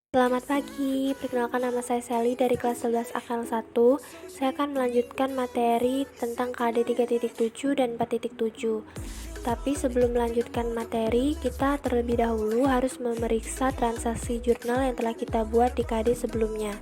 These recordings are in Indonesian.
Selamat pagi, perkenalkan nama saya Sally dari kelas 11 akal 1. Saya akan melanjutkan materi tentang KD 3.7 dan 4.7. Tapi sebelum melanjutkan materi, kita terlebih dahulu harus memeriksa transaksi jurnal yang telah kita buat di KD sebelumnya.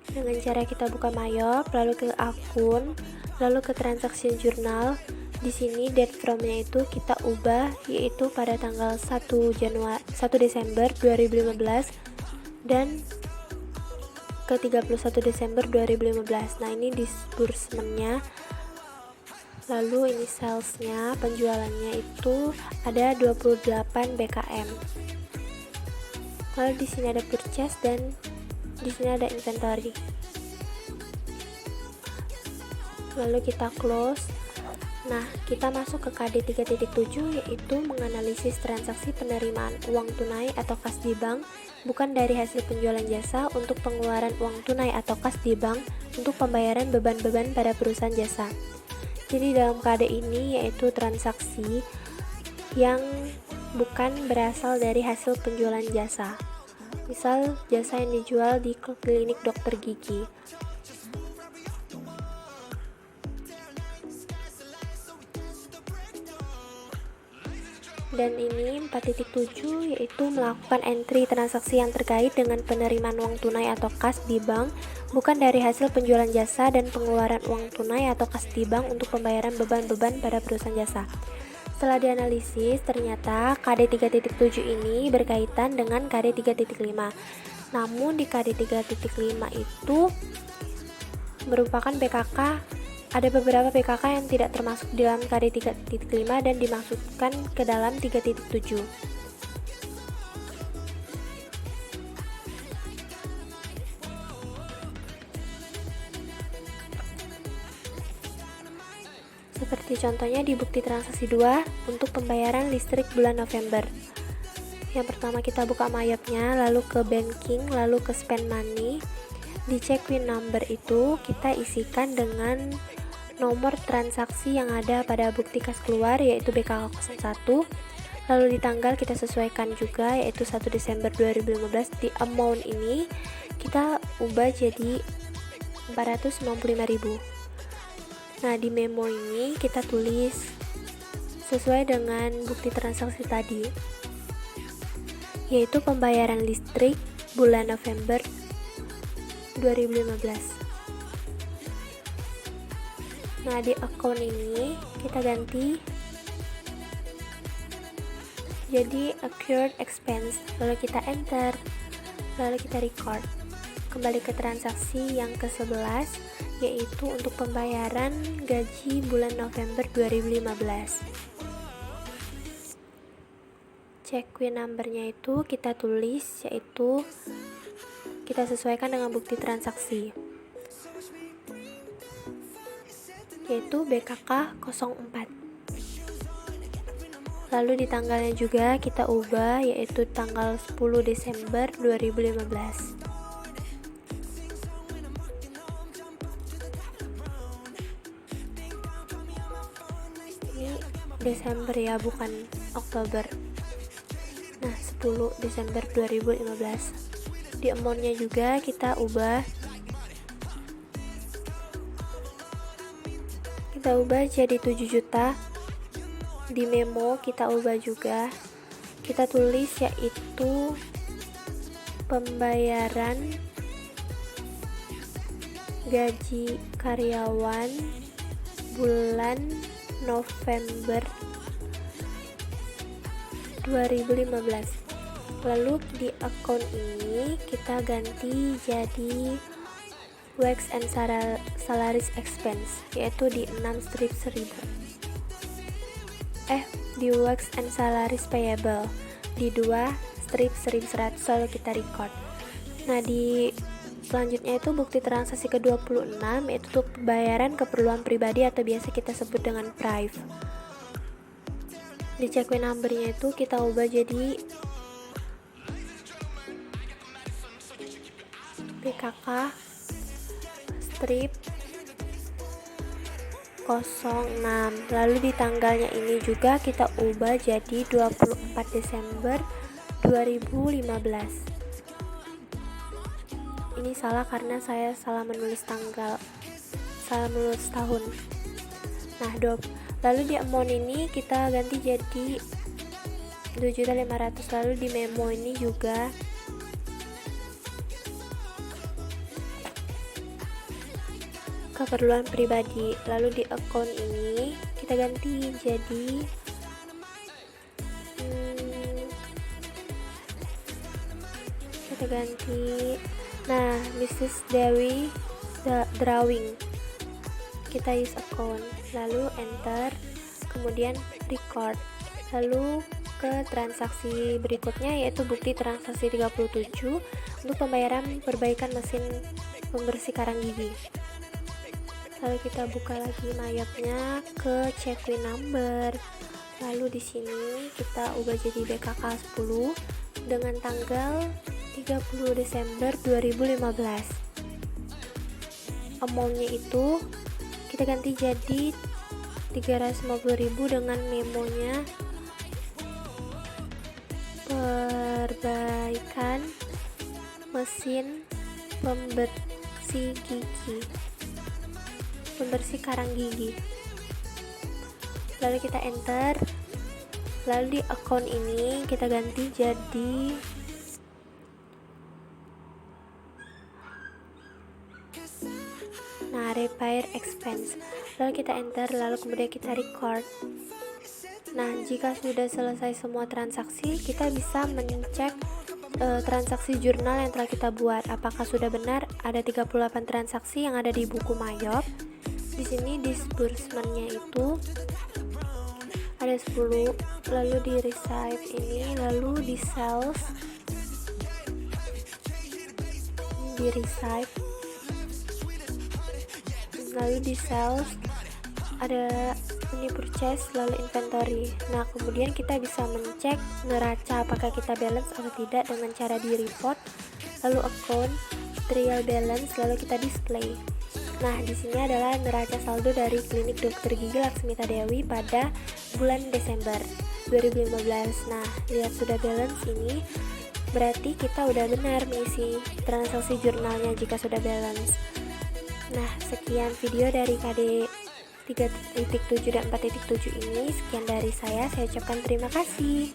Dengan cara kita buka Mayop, lalu ke akun, lalu ke transaksi jurnal. Di sini date from-nya itu kita ubah, yaitu pada tanggal 1 Desember 2015 dan ke 31 Desember 2015. Nah, ini disbursement-nya. Lalu ini sales-nya, penjualannya itu ada 28 BKM. Lalu di sini ada purchase dan di sini ada inventory. Lalu kita close. Nah, kita masuk ke KD 3.7, yaitu menganalisis transaksi penerimaan uang tunai atau kas di bank bukan dari hasil penjualan jasa untuk pengeluaran uang tunai atau kas di bank untuk pembayaran beban-beban pada perusahaan jasa. Jadi dalam KD ini yaitu transaksi yang bukan berasal dari hasil penjualan jasa. Misal jasa yang dijual di klinik dokter gigi. Dan ini 4.7 yaitu melakukan entry transaksi yang terkait dengan penerimaan uang tunai atau kas di bank bukan dari hasil penjualan jasa dan pengeluaran uang tunai atau kas di bank untuk pembayaran beban-beban pada perusahaan jasa. Setelah dianalisis, ternyata KD 3.7 ini berkaitan dengan KD 3.5. Namun di KD 3.5 itu merupakan PKK. Ada beberapa PKK yang tidak termasuk di dalam KD 3.5 dan dimasukkan ke dalam 3.7. Seperti contohnya di bukti transaksi 2 untuk pembayaran listrik bulan November. Yang pertama kita buka Mayopnya, lalu ke banking, lalu ke spend money. Di check win number itu kita isikan dengan nomor transaksi yang ada pada bukti kas keluar yaitu BKK 01. Lalu di tanggal kita sesuaikan juga yaitu 1 Desember 2015. Di amount ini kita ubah jadi 495.000. Nah, di memo ini kita tulis sesuai dengan bukti transaksi tadi, yaitu pembayaran listrik bulan November 2015. Nah, di account ini kita ganti jadi accrued expense, lalu kita enter, lalu kita record. Kembali ke transaksi yang ke-11 yaitu untuk pembayaran gaji bulan November 2015. Check win number-nya itu kita tulis, yaitu kita sesuaikan dengan bukti transaksi, yaitu BKK 04. Lalu di tanggalnya juga kita ubah, yaitu tanggal 10 Desember 2015. Ini Desember ya, bukan Oktober. Nah, 10 Desember 2015. Di amount-nya juga kita ubah jadi 7 juta. Di memo kita ubah juga, kita tulis yaitu pembayaran gaji karyawan bulan November 2015. Lalu di account ini kita ganti jadi Wax and Salaries Expense, yaitu di 6 strip 1000. Di Wax and Salaries Payable di 2 strip 1100, lalu kita record. Nah, di selanjutnya itu bukti transaksi ke-26 yaitu untuk pembayaran keperluan pribadi atau biasa kita sebut dengan PRIV. Di check win number-nya itu kita ubah jadi BKK strip Lalu di tanggalnya ini juga kita ubah jadi 24 Desember 2015. Ini salah karena saya salah menulis tahun. Nah, lalu di amount ini kita ganti jadi 7.500.000. Lalu di memo ini juga keperluan pribadi. Lalu di account ini kita ganti jadi nah, Mrs. Dewi Drawing, kita use account, lalu enter, kemudian record, lalu ke transaksi berikutnya yaitu bukti transaksi 37 untuk pembayaran perbaikan mesin pembersih karang gigi. Lalu kita buka lagi mayapnya ke check win number. Lalu di sini kita ubah jadi BKK 10 dengan tanggal 30 Desember 2015. Amountnya itu kita ganti jadi 350.000 dengan memonya perbaikan mesin pembersih karang gigi. Lalu kita enter. Lalu di account ini kita ganti jadi repair expense. Lalu kita enter, lalu kemudian kita record. Nah, jika sudah selesai semua transaksi, kita bisa mengecek transaksi jurnal yang telah kita buat. Apakah sudah benar? Ada 38 transaksi yang ada di buku Mayop. Di sini disbursement-nya itu ada 10, lalu di receive ini, lalu di sales, di receive, lalu di sales ada ini purchase, lalu inventory. Nah, kemudian kita bisa mencek neraca apakah kita balance atau tidak dengan cara di report, lalu account, trial balance, lalu kita display. Nah, di sini adalah neraca saldo dari klinik dokter gigi Laksmita Dewi pada bulan Desember 2015. Nah, lihat sudah balance ini, berarti kita udah benar mengisi transaksi jurnalnya jika sudah balance. Nah, sekian video dari KD 3.7 dan 4.7 ini. Sekian dari saya ucapkan terima kasih.